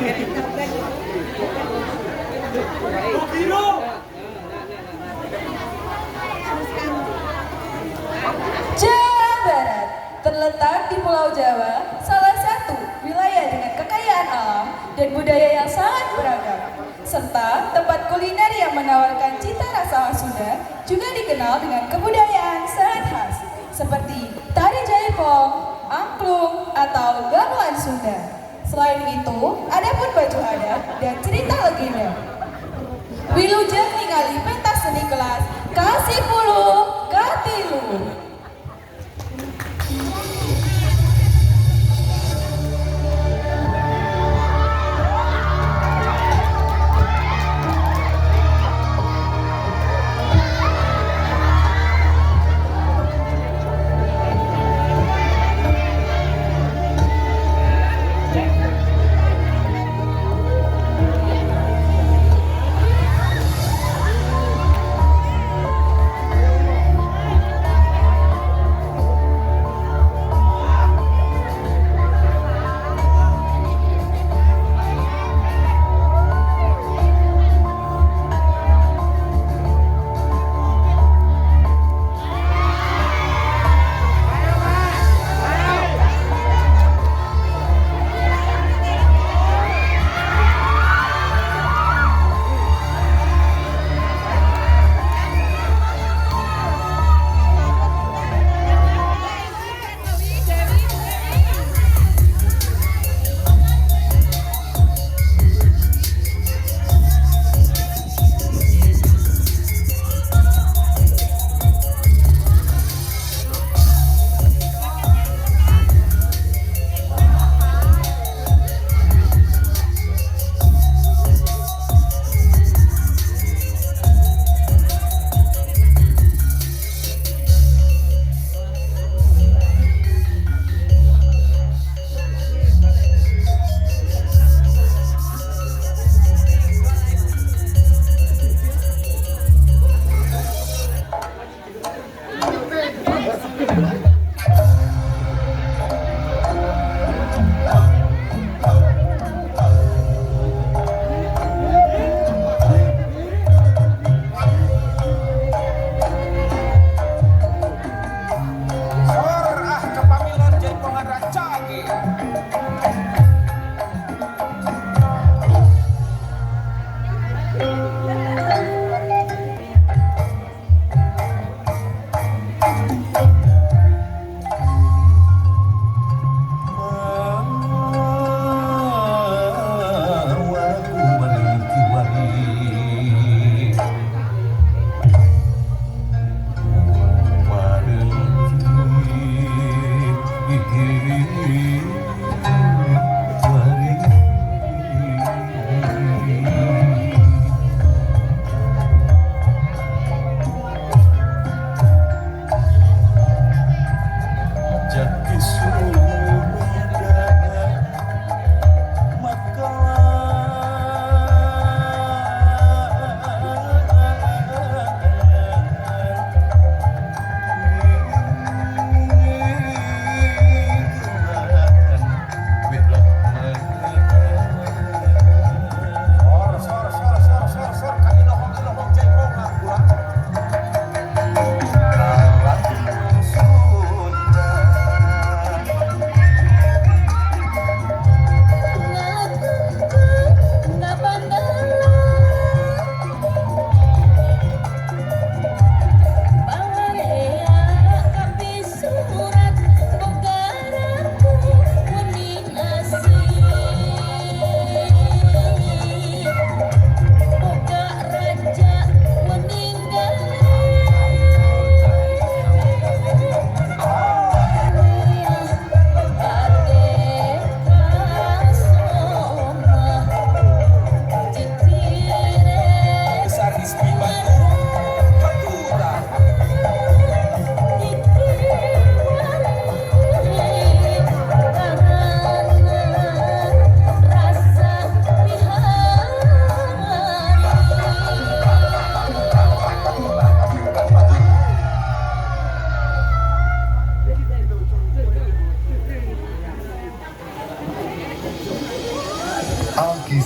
Jawa Barat terletak di Pulau Jawa, salah satu wilayah dengan kekayaan alam dan budaya yang sangat beragam, serta tempat kuliner yang menawarkan cita rasa khas Sunda, juga dikenal dengan kebudayaan sangat khas, seperti tari jaipong, angklung, atau gamelan Sunda. Selain itu, ada pun baju adat dan cerita legenda. Wilujeng ningali pentas seni kelas Kasih Pulu Katilu.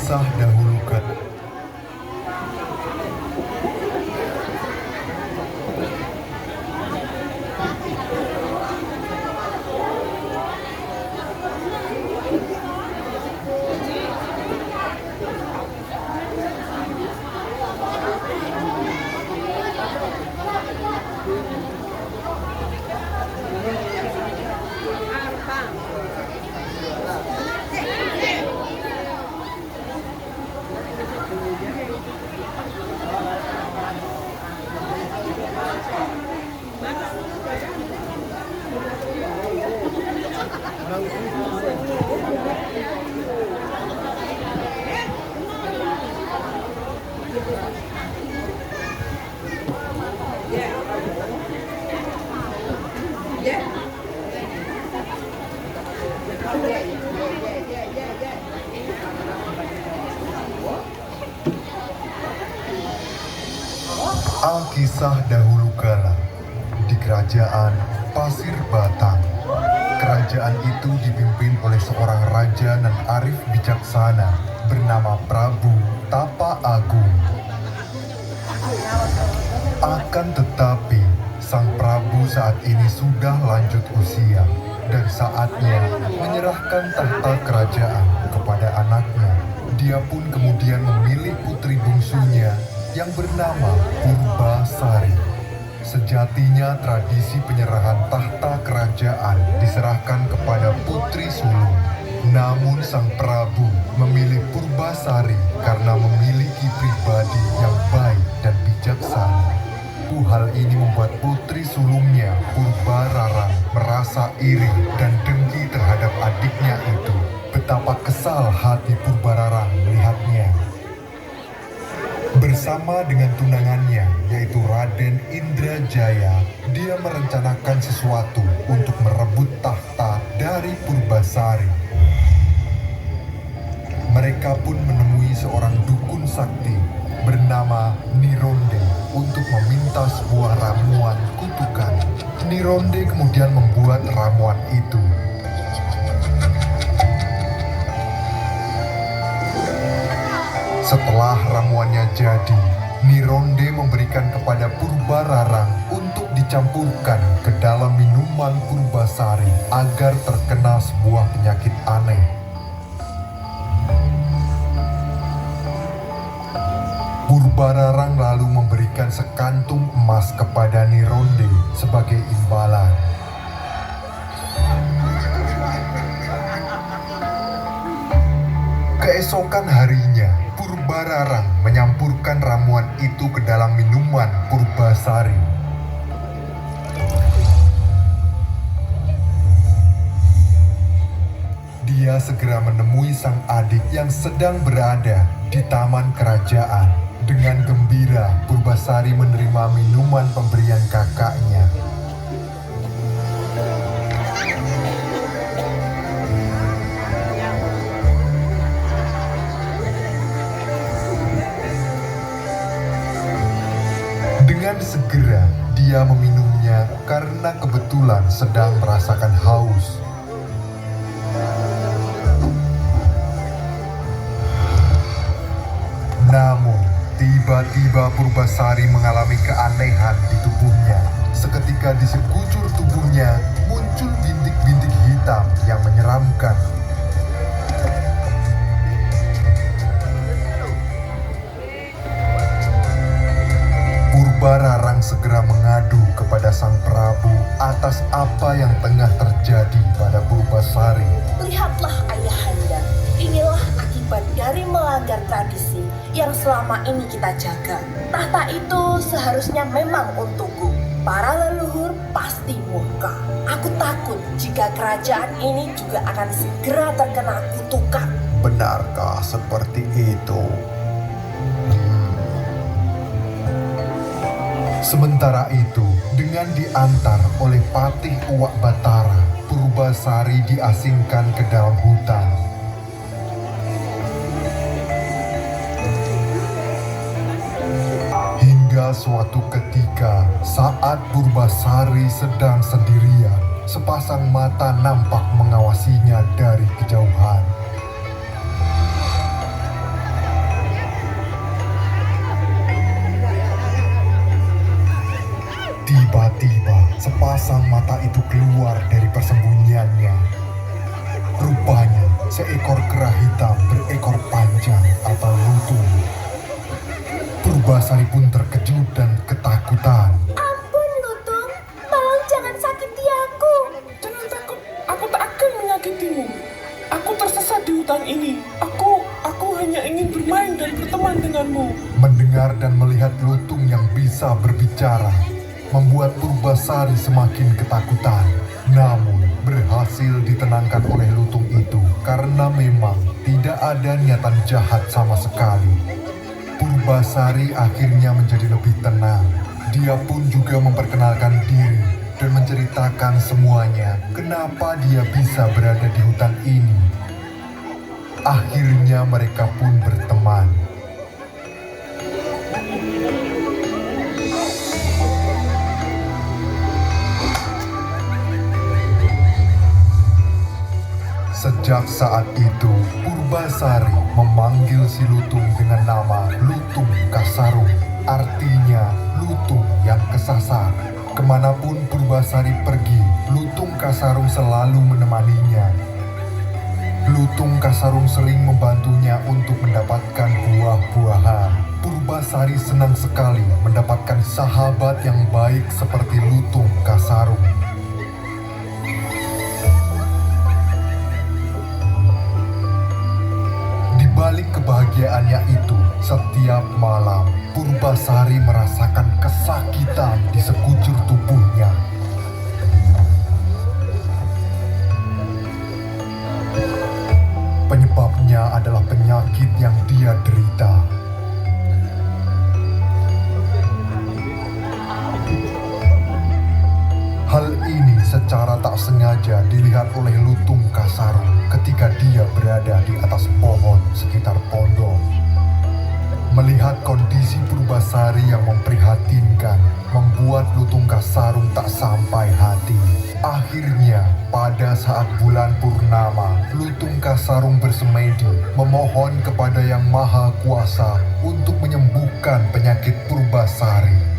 Alkisah dahulu kala. Alkisah dahulu kala, di kerajaan Pasir Batang. Kerajaan itu dipimpin oleh seorang raja nan arif bijaksana bernama Prabu Tapa Agung. Akan tetapi, sang Prabu saat ini sudah lanjut usia dan saatnya menyerahkan tahta kerajaan kepada anaknya. Dia pun kemudian memilih putri bungsunya yang bernama Purbasari. Sejatinya tradisi penyerahan tahta kerajaan diserahkan kepada putri sulung. Namun sang Prabu memilih Purbasari karena memiliki pribadi yang baik dan bijaksana. Hal ini membuat putri sulungnya, Purbararang, merasa iri dan dengki terhadap adiknya itu. Betapa kesal hati Purbararang melihatnya. Bersama dengan tunangannya, yaitu Raden Indrajaya, dia merencanakan sesuatu untuk merebut tahta dari Purbasari. Mereka pun menemui seorang dukun sakti bernama Nironde untuk meminta sebuah ramuan kutukan. Nironde kemudian membuat ramuan itu. Setelah ramuannya jadi, Nironde memberikan kepada Purbararang untuk dicampurkan ke dalam minuman Purbasari agar terkena sebuah penyakit aneh. Purbararang lalu memberikan sekantung emas kepada Nironde sebagai imbalan. Keesokan harinya, Purbararang menyampurkan ramuan itu ke dalam minuman Purbasari. Dia segera menemui sang adik yang sedang berada di taman kerajaan. Dengan gembira, Purbasari menerima minuman pemberian kakaknya. Dengan segera, dia meminumnya karena kebetulan sedang merasakan haus. Namun, tiba-tiba Purbasari mengalami keanehan di tubuhnya. Seketika di sekujur tubuhnya muncul bintik-bintik hitam yang menyeramkan. Purbararang segera mengadu kepada sang Prabu atas apa yang tengah terjadi pada Purbasari. Lihatlah ayahanda, inilah akibat dari melanggar tradisi yang selama ini kita jaga. Tahta itu seharusnya memang untukku. Para leluhur pasti murka. Aku takut jika kerajaan ini juga akan segera terkena kutukan. Benarkah seperti itu? Sementara itu, dengan diantar oleh Patih Uwak Batara, Purbasari diasingkan ke dalam hutan. Hingga suatu ketika, saat Purbasari sedang sendirian, sepasang mata nampak mengawasinya dari kejauhan. Tiba-tiba sepasang mata itu keluar dari persembunyiannya. Rupanya seekor kera hitam berekor panjang atau lutung. Purbasari pun terkejut dan ketakutan. Ampun Lutung, tolong jangan sakiti aku. Jangan takut, aku tak akan menyakitimu. Aku tersesat di hutan ini. Aku hanya ingin bermain dan berteman denganmu. Mendengar dan melihat lutung yang bisa berbicara membuat Purbasari semakin ketakutan. Namun berhasil ditenangkan oleh lutung itu karena memang tidak ada niatan jahat sama sekali. Purbasari akhirnya menjadi lebih tenang. Dia pun juga memperkenalkan diri dan menceritakan semuanya kenapa dia bisa berada di hutan ini. Akhirnya mereka pun berteman. Sejak saat itu, Purbasari memanggil si lutung dengan nama Lutung Kasarung. Artinya lutung yang kesasar. Kemanapun Purbasari pergi, Lutung Kasarung selalu menemaninya. Lutung Kasarung sering membantunya untuk mendapatkan buah-buahan. Purbasari senang sekali mendapatkan sahabat yang baik seperti Lutung Kasarung. Di balik kebahagiaannya itu, setiap malam Purbasari merasakan kesakitan di sekujur tubuhnya. Penyebabnya adalah penyakit yang dia derita. Hal ini secara tak sengaja dilihat oleh Lutung Kasarung ketika dia berada di atas pohon sekitar pondok. Melihat kondisi Purbasari yang memprihatinkan, membuat Lutung Kasarung tak sampai hati. Akhirnya, pada saat bulan purnama, Lutung Kasarung bersemedi memohon kepada Yang Maha Kuasa untuk menyembuhkan penyakit Purbasari.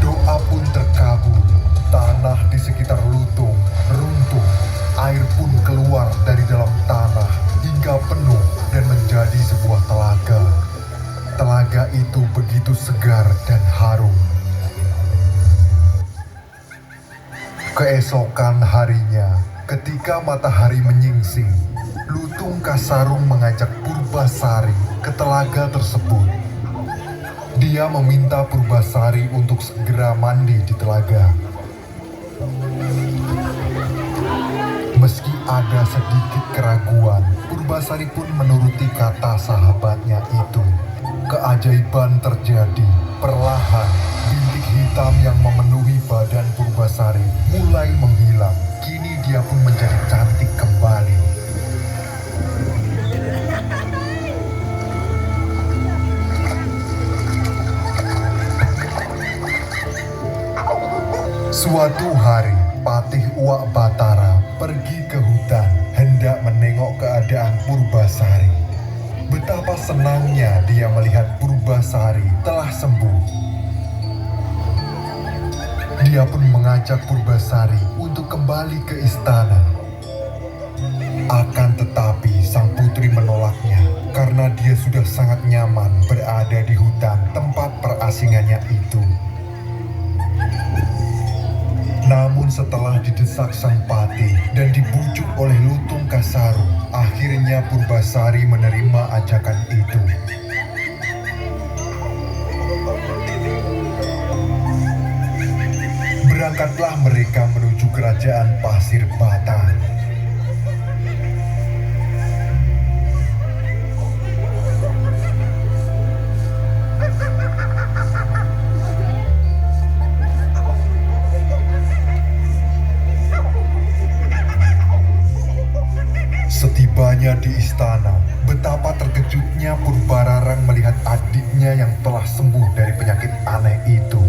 Doa pun terkabul. Tanah di sekitar lutung runtuh. Air pun keluar dari dalam tanah hingga penuh dan menjadi sebuah telaga. Telaga itu begitu segar dan harum. Keesokan harinya, ketika matahari menyingsing, Lutung Kasarung mengajak Purbasari ke telaga tersebut. Dia meminta Purbasari untuk segera mandi di telaga. Meski ada sedikit keraguan, Purbasari pun menuruti kata sahabatnya itu. Keajaiban terjadi. Perlahan, bintik hitam yang memenuhi badan Purbasari mulai menghilang. Kini dia pun menjadi cantik kembali. Suatu hari, Patih Uwak Batara pergi ke hutan hendak menengok keadaan Purbasari. Betapa senangnya dia melihat Purbasari telah sembuh. Dia pun mengajak Purbasari untuk kembali ke istana. Akan tetapi sang putri menolaknya karena dia sudah sangat nyaman berada di hutan tempat perasingannya itu. Namun setelah didesak sang patih dan dibujuk oleh Lutung Kasarung, akhirnya Purbasari menerima ajakan itu. Berangkatlah mereka menuju kerajaan Pasir Bata. Setibanya di istana, betapa terkejutnya Purbararang melihat adiknya yang telah sembuh dari penyakit aneh itu.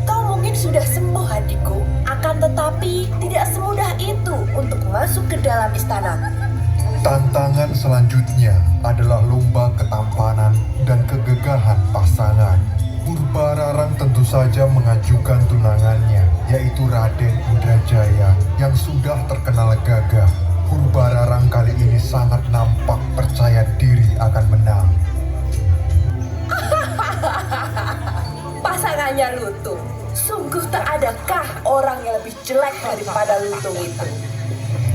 Kau mungkin sudah sembuh hatiku, akan tetapi tidak semudah itu untuk masuk ke dalam istana. Tantangan selanjutnya adalah lomba ketampanan dan kegegahan pasangan. Purbararang tentu saja mengajukan tunangannya, yaitu Raden Indrajaya yang sudah terkenal gagah. Purbararang kali ini sangat nampak percaya diri akan menang. Pasangannya Lutung. Sungguh tak adakah orang yang lebih jelek daripada Lutung itu.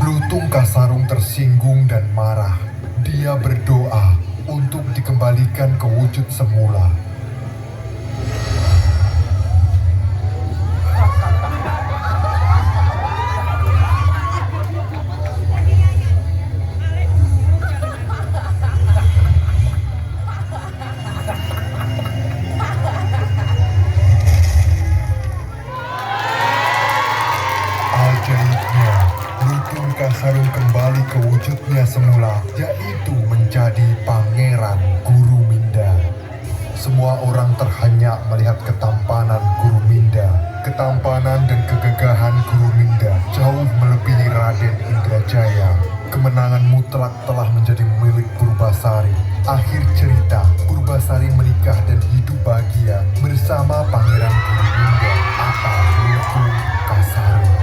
Lutung Kasarung tersinggung dan marah. Dia berdoa untuk dikembalikan ke wujud semula. Ajaibnya, Lutung Kasarung kembali ke wujudnya semula, yaitu menjadi Pangeran Guruminda. Semua orang terhenyak melihat ketampanan Guruminda. Ketampanan dan kegegahan Guruminda jauh melebihi Raden Indrajaya. Kemenangan mutlak telah menjadi milik Purbasari. Akhir cerita, Purbasari menikah dan hidup bahagia bersama Pangeran Guruminda atau Lutung Kasarung.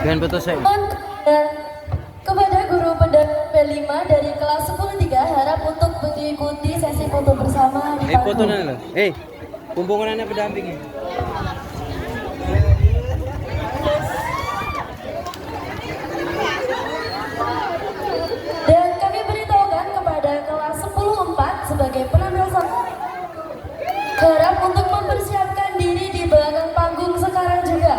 Dengan putus saya. Kepada guru pendamping P5 dari kelas 10-3 harap untuk mengikuti sesi foto bersama di Foto panggung. na lang. Kumpulkan na pendampingnya. Dan kami beritahukan kepada kelas 10-4 sebagai penampilan harap untuk mempersiapkan diri di belakang panggung sekarang juga.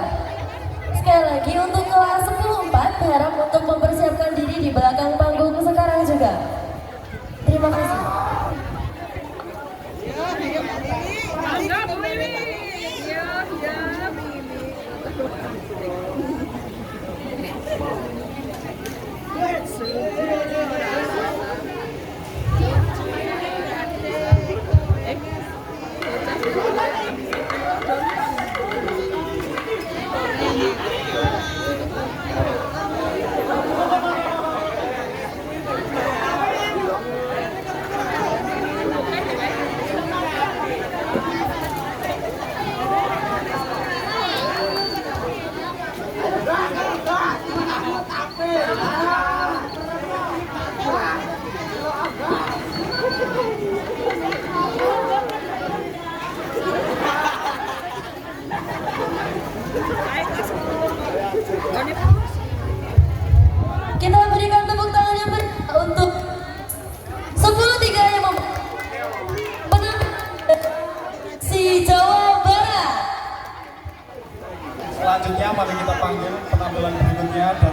Sekali lagi untuk kelas 10-4 harap untuk mempersiapkan diri di belakang panggung sekarang juga. Terima kasih. Kita berikan tepuk tangan yang untuk 10-3 yang menang si Jawa Barat. Selanjutnya mari kita panggil penampilan berikutnya dari